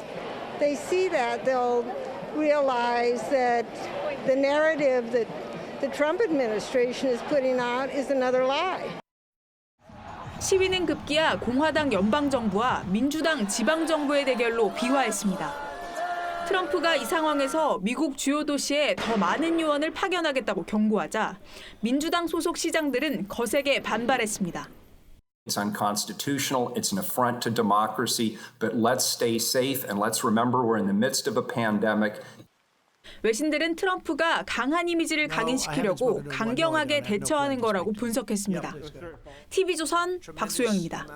they see that, they'll realize that the narrative that the Trump administration is putting out is another lie. 시위는 급기야 공화당 연방정부와 민주당 지방정부의 대결로 비화했습니다. 트럼프가 이 상황에서 미국 주요 도시에 더 많은 요원을 파견하겠다고 경고하자 민주당 소속 시장들은 거세게 반발했습니다. It's unconstitutional, it's an affront to democracy, but let's stay safe and let's remember we're in the midst of a pandemic. 외신들은 트럼프가 강한 이미지를 각인시키려고 강경하게 대처하는 거라고 분석했습니다. TV조선 박소영입니다.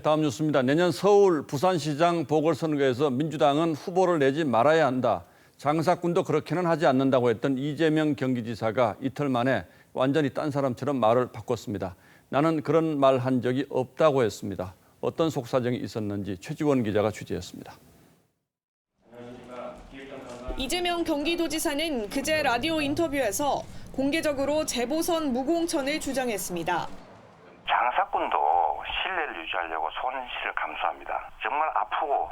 다음 뉴스입니다. 내년 서울, 부산시장 보궐선거에서 민주당은 후보를 내지 말아야 한다. 장사꾼도 그렇게는 하지 않는다고 했던 이재명 경기지사가 이틀 만에 완전히 딴 사람처럼 말을 바꿨습니다. 나는 그런 말 한 적이 없다고 했습니다. 어떤 속사정이 있었는지 최지원 기자가 취재했습니다. 이재명 경기도지사는 그제 라디오 인터뷰에서 공개적으로 재보선 무공천을 주장했습니다. 장사꾼도 신뢰를 유지하려고 손실을 감수합니다. 정말 아프고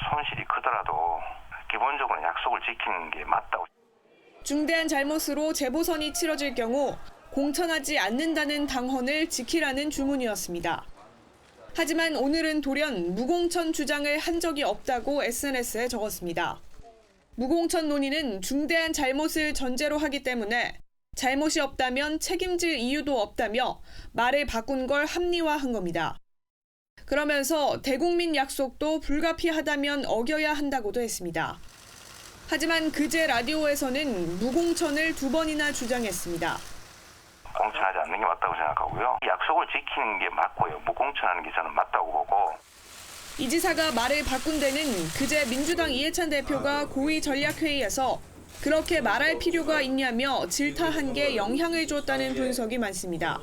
손실이 크더라도 기본적으로 약속을 지키는 게 맞다고. 중대한 잘못으로 재보선이 치러질 경우 공천하지 않는다는 당헌을 지키라는 주문이었습니다. 하지만 오늘은 돌연 무공천 주장을 한 적이 없다고 SNS에 적었습니다. 무공천 논의는 중대한 잘못을 전제로 하기 때문에 잘못이 없다면 책임질 이유도 없다며 말을 바꾼 걸 합리화한 겁니다. 그러면서 대국민 약속도 불가피하다면 어겨야 한다고도 했습니다. 하지만 그제 라디오에서는 무공천을 2번이나 주장했습니다. 공천하지 않는 게 맞다고 생각하고요. 약속을 지키는 게 맞고요. 무공천하는 게 저는 맞다고 보고. 이 지사가 말을 바꾼 데는 그제 민주당 이해찬 대표가 고위 전략회의에서 그렇게 말할 필요가 있냐며 질타한 게 영향을 줬다는 분석이 많습니다.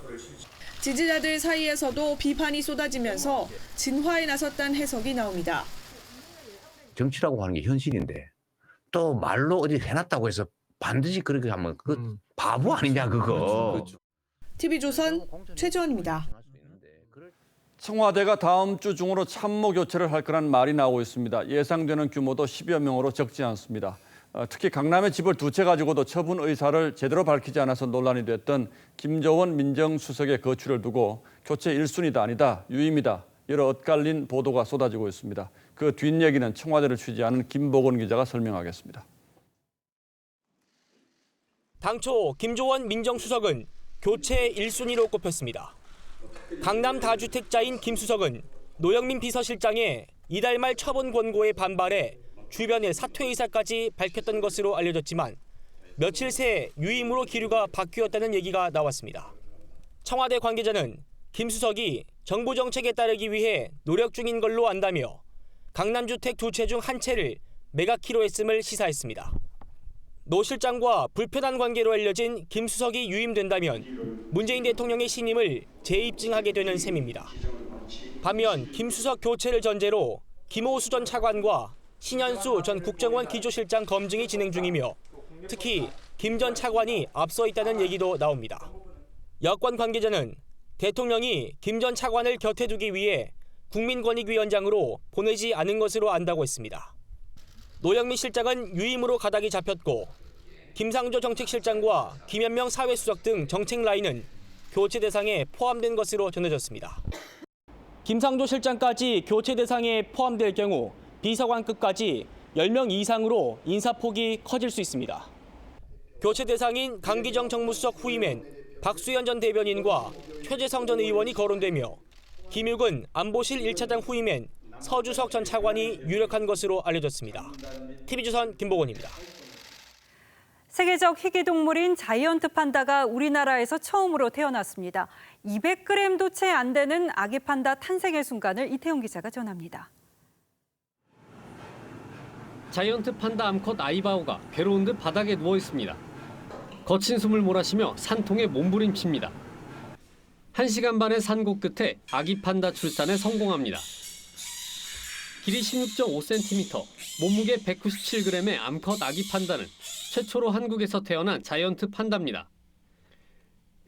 지지자들 사이에서도 비판이 쏟아지면서 진화에 나섰다는 해석이 나옵니다. 정치라고 하는 게 현실인데 또 말로 어디 해놨다고 해서 반드시 그렇게 하면 그 바보 아니냐 그거. TV조선 최지원입니다. 청와대가 다음 주 중으로 참모 교체를 할 거란 말이 나오고 있습니다. 예상되는 규모도 10여 명으로 적지 않습니다. 특히 강남의 집을 2채 가지고도 처분 의사를 제대로 밝히지 않아서 논란이 됐던 김조원 민정수석의 거취를 두고 교체 1순위다 아니다, 유임이다. 여러 엇갈린 보도가 쏟아지고 있습니다. 그 뒷얘기는 청와대를 취재하는 김보건 기자가 설명하겠습니다. 당초 김조원 민정수석은 교체 1순위로 꼽혔습니다. 강남 다주택자인 김 수석은 노영민 비서실장의 이달 말 처분 권고에 반발해 주변에 사퇴 의사까지 밝혔던 것으로 알려졌지만 며칠 새 유임으로 기류가 바뀌었다는 얘기가 나왔습니다. 청와대 관계자는 김 수석이 정부 정책에 따르기 위해 노력 중인 걸로 안다며 강남주택 2채 중 1채를 매각키로 했음을 시사했습니다. 노 실장과 불편한 관계로 알려진 김 수석이 유임된다면 문재인 대통령의 신임을 재입증하게 되는 셈입니다. 반면 김 수석 교체를 전제로 김호수 전 차관과 신현수 전 국정원 기조실장 검증이 진행 중이며 특히 김 전 차관이 앞서 있다는 얘기도 나옵니다. 여권 관계자는 대통령이 김 전 차관을 곁에 두기 위해 국민권익위원장으로 보내지 않은 것으로 안다고 했습니다. 노영민 실장은 유임으로 가닥이 잡혔고 김상조 정책실장과 김현명 사회수석 등 정책 라인은 교체 대상에 포함된 것으로 전해졌습니다. 김상조 실장까지 교체 대상에 포함될 경우 비서관급까지 10명 이상으로 인사폭이 커질 수 있습니다. 교체 대상인 강기정 정무수석 후임엔 박수현 전 대변인과 최재성 전 의원이 거론되며 김육은 안보실 1차장 후임엔 서주석 전 차관이 유력한 것으로 알려졌습니다. TV조선 김보건입니다. 세계적 희귀동물인 자이언트 판다가 우리나라에서 처음으로 태어났습니다. 200g도 채 안 되는 아기 판다 탄생의 순간을 이태용 기자가 전합니다. 자이언트 판다 암컷 아이바오가 괴로운 듯 바닥에 누워 있습니다. 거친 숨을 몰아쉬며 산통에 몸부림칩니다. 1시간 반의 산고 끝에 아기 판다 출산에 성공합니다. 길이 16.5cm, 몸무게 197g의 암컷 아기 판다는 최초로 한국에서 태어난 자이언트 판다입니다.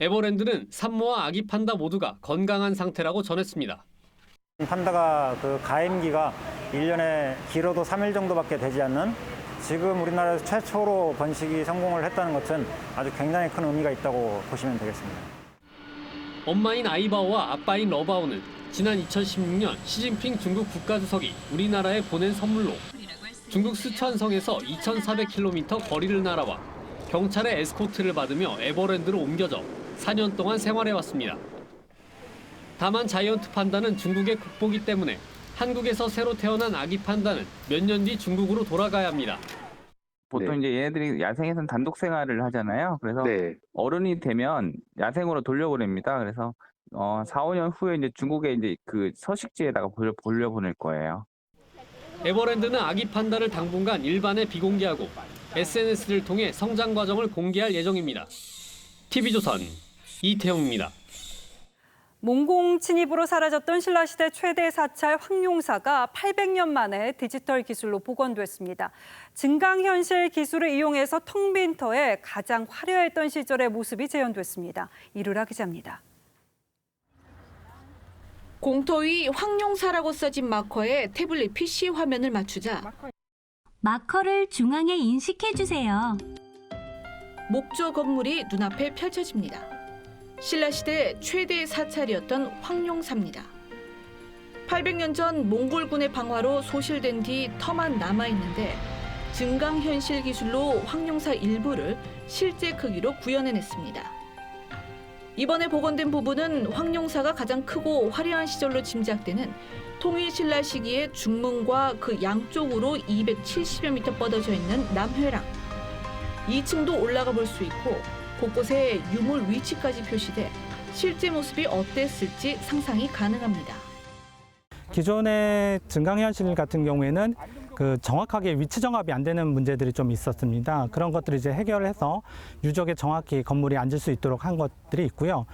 에버랜드는 산모와 아기 판다 모두가 건강한 상태라고 전했습니다. 판다가 그 가임기가 1년에 길어도 3일 정도밖에 되지 않는 지금 우리나라에서 최초로 번식이 성공을 했다는 것은 아주 굉장히 큰 의미가 있다고 보시면 되겠습니다. 엄마인 아이바오와 아빠인 러바오는 지난 2016년 시진핑 중국 국가주석이 우리나라에 보낸 선물로 중국 스촨성에서 2,400km 거리를 날아와 경찰의 에스코트를 받으며 에버랜드로 옮겨져 4년 동안 생활해왔습니다. 다만 자이언트 판다는 중국의 국보기 때문에 한국에서 새로 태어난 아기 판다는 몇 년 뒤 중국으로 돌아가야 합니다. 보통 이제 얘네들이 야생에서는 단독 생활을 하잖아요. 그래서 어른이 되면 야생으로 돌려보냅니다. 그래서 4, 5년 후에 이제 중국에 이제 그 서식지에다가 돌려보낼 거예요. 에버랜드는 아기 판다를 당분간 일반에 비공개하고 SNS를 통해 성장 과정을 공개할 예정입니다. TV조선 이태용입니다. 몽공 침입으로 사라졌던 신라시대 최대 사찰 황룡사가 800년 만에 디지털 기술로 복원됐습니다. 증강현실 기술을 이용해서 텅 빈 터에 가장 화려했던 시절의 모습이 재현됐습니다. 이루라 기자입니다. 공터 위 황룡사라고 써진 마커에 태블릿 PC 화면을 맞추자 마커를 중앙에 인식해주세요. 목조 건물이 눈앞에 펼쳐집니다. 신라시대 최대 사찰이었던 황룡사입니다. 800년 전 몽골군의 방화로 소실된 뒤 터만 남아있는데 증강현실 기술로 황룡사 일부를 실제 크기로 구현해냈습니다. 이번에 복원된 부분은 황룡사가 가장 크고 화려한 시절로 짐작되는 통일신라 시기의 중문과 그 양쪽으로 270여 미터 뻗어져 있는 남회랑. 2층도 올라가 볼 수 있고 곳곳에 유물 위치까지 표시돼 실제 모습이 어땠을지 상상이 가능합니다. 기존의 증강현실 같은 경우에는 그 정확하게 위치 정합이 안 되는 문제들이 좀 있었습니다. 그런 것들을 이제 해결해서 유적에 정확히 건물이 앉을 수 있도록 한 것들이 있고요.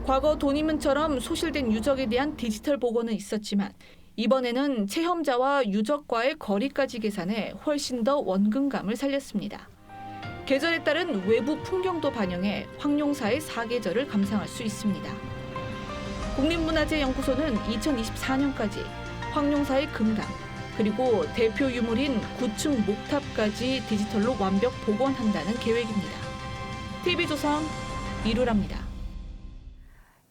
과거 돈이문처럼 소실된 유적에 대한 디지털 복원은 있었지만 이번에는 체험자와 유적과의 거리까지 계산해 훨씬 더 원근감을 살렸습니다. 계절에 따른 외부 풍경도 반영해 황룡사의 사계절을 감상할 수 있습니다. 국립문화재연구소는 2024년까지 황룡사의 금강, 그리고 대표 유물인 9층 목탑까지 디지털로 완벽 복원한다는 계획입니다. TV조선 이루라입니다.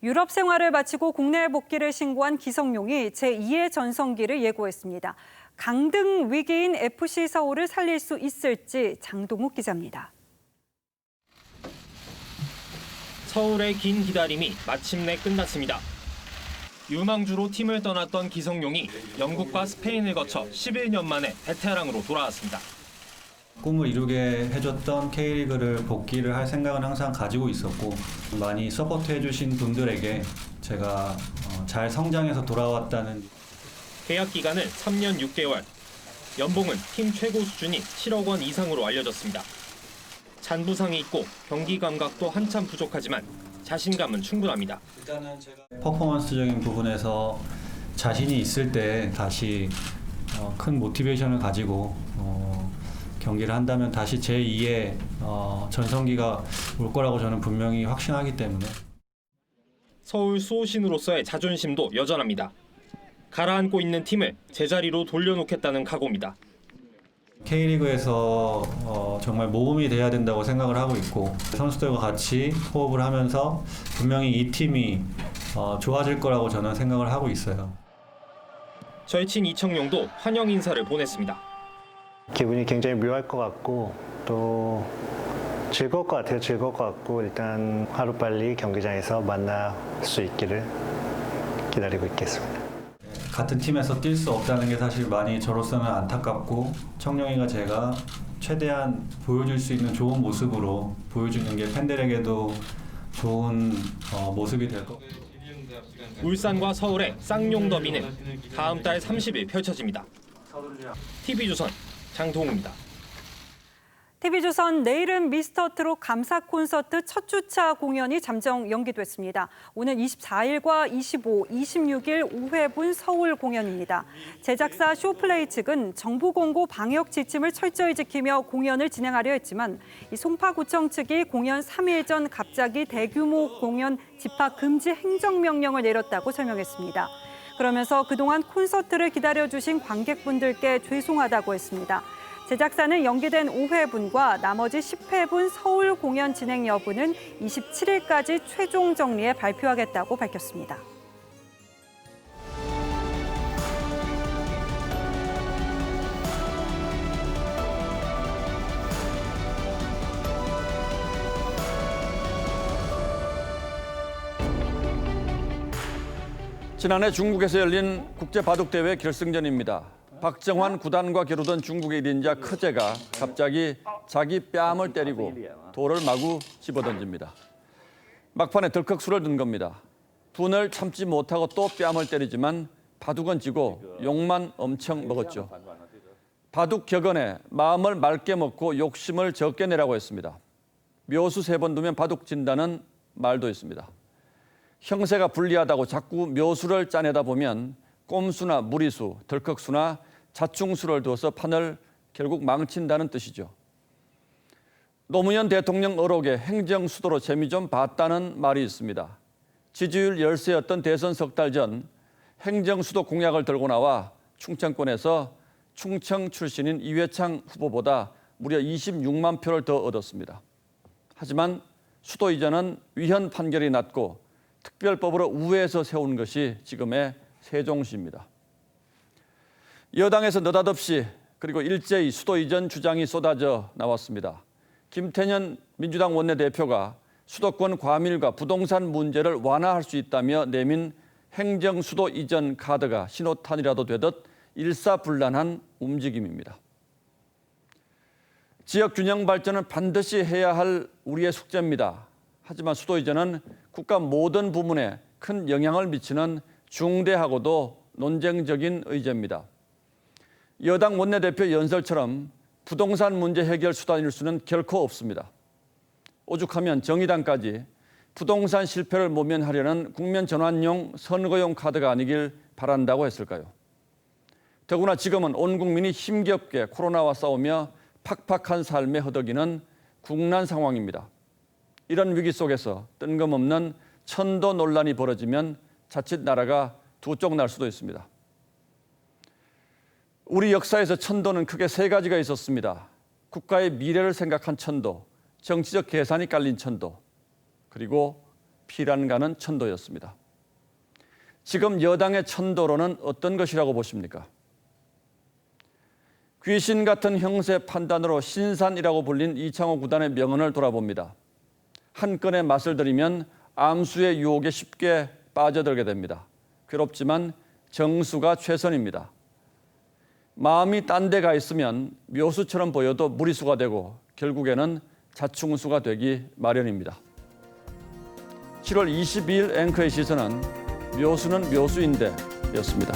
유럽 생활을 마치고 국내에 복귀를 신고한 기성용이 제2의 전성기를 예고했습니다. 강등 위기인 FC 서울을 살릴 수 있을지 장동욱 기자입니다. 서울의 긴 기다림이 마침내 끝났습니다. 유망주로 팀을 떠났던 기성용이 영국과 스페인을 거쳐 11년 만에 베테랑으로 돌아왔습니다. 꿈을 이루게 해줬던 K리그를 복귀를 할 생각은 항상 가지고 있었고 많이 서포트해 주신 분들에게 제가 잘 성장해서 돌아왔다는 계약 기간은 3년 6개월, 연봉은 팀 최고 수준인 7억 원 이상으로 알려졌습니다. 잔부상이 있고 경기 감각도 한참 부족하지만 자신감은 충분합니다. 퍼포먼스적인 부분에서 자신이 있을 때 다시 큰 모티베이션을 가지고 경기를 한다면 다시 제2의 전성기가 올 거라고 저는 분명히 확신하기 때문에. 서울 수호신으로서의 자존심도 여전합니다. 가라앉고 있는 팀을 제자리로 돌려놓겠다는 각오입니다. K리그에서 정말 모범이 돼야 된다고 생각을 하고 있고 선수들과 같이 호흡을 하면서 분명히 이 팀이 좋아질 거라고 저는 생각을 하고 있어요. 절친 이청용도 환영 인사를 보냈습니다. 기분이 굉장히 묘할 것 같고 또 즐거울 것 같아요. 즐거울 것 같고 일단 하루빨리 경기장에서 만날 수 있기를 기다리고 있겠습니다. 같은 팀에서 뛸 수 없다는 게 사실 많이 저로서는 안타깝고 청룡이가 제가 최대한 보여줄 수 있는 좋은 모습으로 보여주는 게 팬들에게도 좋은 모습이 될 거고. 울산과 서울의 쌍용 더비는 다음 달 30일 펼쳐집니다. TV조선 장동우입니다. TV조선 내일은 미스터트롯 감사 콘서트 첫 주차 공연이 잠정 연기됐습니다. 오는 24일과 25, 26일 5회분 서울 공연입니다. 제작사 쇼플레이 측은 정부 공고 방역 지침을 철저히 지키며 공연을 진행하려 했지만 이 송파구청 측이 공연 3일 전 갑자기 대규모 공연 집합 금지 행정명령을 내렸다고 설명했습니다. 그러면서 그동안 콘서트를 기다려주신 관객분들께 죄송하다고 했습니다. 제작사는 연기된 5회분과 나머지 10회분 서울 공연 진행 여부는 27일까지 최종 정리해 발표하겠다고 밝혔습니다. 지난해 중국에서 열린 국제바둑대회 결승전입니다. 박정환 구단과 겨루던 중국의 1인자 크제가 갑자기 자기 뺨을 때리고 돌을 마구 집어던집니다. 막판에 덜컥 술을 든 겁니다. 분을 참지 못하고 또 뺨을 때리지만 바둑은 지고 욕만 엄청 먹었죠. 바둑 격언에 마음을 맑게 먹고 욕심을 적게 내라고 했습니다. 묘수 3번 두면 바둑 진다는 말도 있습니다. 형세가 불리하다고 자꾸 묘수를 짜내다 보면 꼼수나 무리수, 덜컥수나 자충수를 두어서 판을 결국 망친다는 뜻이죠. 노무현 대통령 어록에 행정수도로 재미 좀 봤다는 말이 있습니다. 지지율 열세였던 대선 석 달 전 행정수도 공약을 들고 나와 충청권에서 충청 출신인 이회창 후보보다 무려 26만 표를 더 얻었습니다. 하지만 수도 이전은 위헌 판결이 났고 특별법으로 우회해서 세운 것이 지금의 세종시입니다. 여당에서 느닷없이 그리고 일제히 수도 이전 주장이 쏟아져 나왔습니다. 김태년 민주당 원내대표가 수도권 과밀과 부동산 문제를 완화할 수 있다며 내민 행정 수도 이전 카드가 신호탄이라도 되듯 일사불란한 움직임입니다. 지역 균형 발전은 반드시 해야 할 우리의 숙제입니다. 하지만 수도 이전은 국가 모든 부문에 큰 영향을 미치는 중대하고도 논쟁적인 의제입니다. 여당 원내대표 연설처럼 부동산 문제 해결 수단일 수는 결코 없습니다. 오죽하면 정의당까지 부동산 실패를 모면하려는 국면 전환용 선거용 카드가 아니길 바란다고 했을까요? 더구나 지금은 온 국민이 힘겹게 코로나와 싸우며 팍팍한 삶에 허덕이는 국난 상황입니다. 이런 위기 속에서 뜬금없는 천도 논란이 벌어지면 자칫 나라가 두 쪽 날 수도 있습니다. 우리 역사에서 천도는 크게 세 가지가 있었습니다. 국가의 미래를 생각한 천도, 정치적 계산이 깔린 천도, 그리고 피란 가는 천도였습니다. 지금 여당의 천도로는 어떤 것이라고 보십니까? 귀신 같은 형세 판단으로 신산이라고 불린 이창호 구단의 명언을 돌아봅니다. 한 건의 맛을 들이면 암수의 유혹에 쉽게 빠져들게 됩니다. 괴롭지만 정수가 최선입니다. 마음이 딴 데 가 있으면 묘수처럼 보여도 무리수가 되고 결국에는 자충수가 되기 마련입니다. 7월 22일 앵커의 시선은 묘수는 묘수인데 였습니다.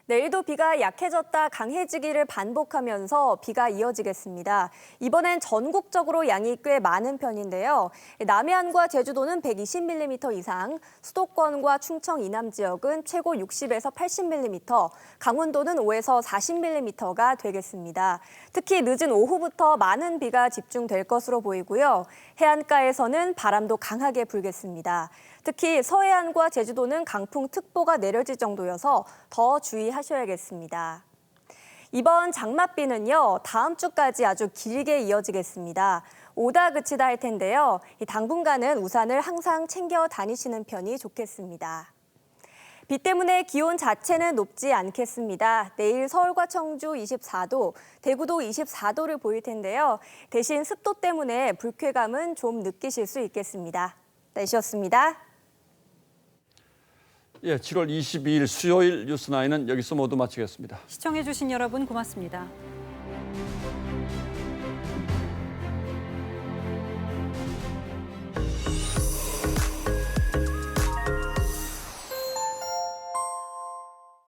내일도 비가 약해졌다 강해지기를 반복하면서 비가 이어지겠습니다. 이번엔 전국적으로 양이 꽤 많은 편인데요. 남해안과 제주도는 120mm 이상, 수도권과 충청 이남 지역은 최고 60에서 80mm, 강원도는 5에서 40mm가 되겠습니다. 특히 늦은 오후부터 많은 비가 집중될 것으로 보이고요. 해안가에서는 바람도 강하게 불겠습니다. 특히 서해안과 제주도는 강풍특보가 내려질 정도여서 더 주의하셔야겠습니다. 이번 장맛비는요, 다음 주까지 아주 길게 이어지겠습니다. 오다 그치다 할 텐데요. 당분간은 우산을 항상 챙겨 다니시는 편이 좋겠습니다. 비 때문에 기온 자체는 높지 않겠습니다. 내일 서울과 청주 24도, 대구도 24도를 보일 텐데요. 대신 습도 때문에 불쾌감은 좀 느끼실 수 있겠습니다. 날씨였습니다. 예, 7월 22일 수요일 뉴스9는 여기서 모두 마치겠습니다. 시청해주신 여러분 고맙습니다.